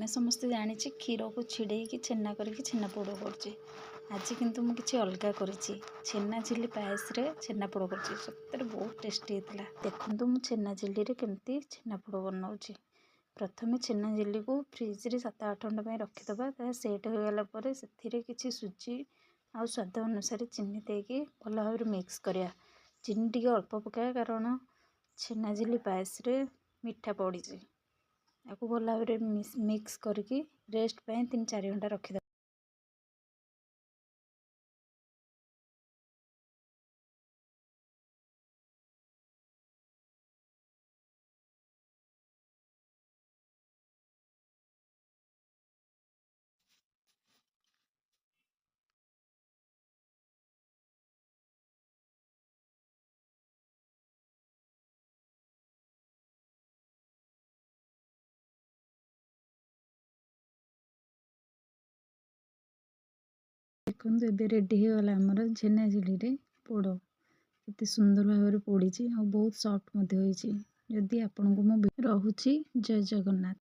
ଆମେ ସମସ୍ତେ ଜାଣିଛେ କ୍ଷୀରକୁ ଛିଡ଼େଇକି ଛେନା କରିକି ଛେନାପୋଡ଼ କରୁଛେ। ଆଜି କିନ୍ତୁ ମୁଁ କିଛି ଅଲଗା କରିଛି। ଛେନା ଝିଲ୍ଲି ପାୟସରେ ଛେନାପୋଡ଼ କରିଛି। ସତରେ ବହୁତ ଟେଷ୍ଟି ହେଇଥିଲା। ଦେଖନ୍ତୁ ମୁଁ ଛେନା ଝିଲ୍ଲିରେ କେମିତି ଛେନାପୋଡ଼ ବନାଉଛି। ପ୍ରଥମେ ଛେନା ଝିଲ୍ଲିକୁ ଫ୍ରିଜରେ 7-8 ଘଣ୍ଟା ପାଇଁ ରଖିଦେବା। ତାହା ସେଟ୍ ହୋଇଗଲା ପରେ ସେଥିରେ କିଛି ସୁଜି ଆଉ ସ୍ୱାଦ ଅନୁସାରେ ଚିନି ଦେଇକି ଭଲ ଭାବରେ ମିକ୍ସ କରିବା। ଚିନି ଟିକେ ଅଳ୍ପ ପକାଇବା କାରଣ ଛେନା ଝିଲ୍ଲି ପାୟସରେ ମିଠା ପଡ଼ିଛି। ତାକୁ ଭଲ ଭାବରେ ମିକ୍ସ କରିକି ରେଷ୍ଟ ପାଇଁ 3-4 ଘଣ୍ଟା ରଖିଦେବା। ଦେଖନ୍ତୁ ଏବେ ରେଡ଼ି ହେଇଗଲା ଆମର ଛେନା ଝିଲ୍ଲିରେ ପୋଡ଼। କେତେ ସୁନ୍ଦର ଭାବରେ ପୋଡ଼ିଛି ଆଉ ବହୁତ ସଫ୍ଟ ମଧ୍ୟ ହେଇଛି। ଯଦି ଆପଣଙ୍କୁ ମୁଁ ରହୁଛି, ଜୟ ଜଗନ୍ନାଥ।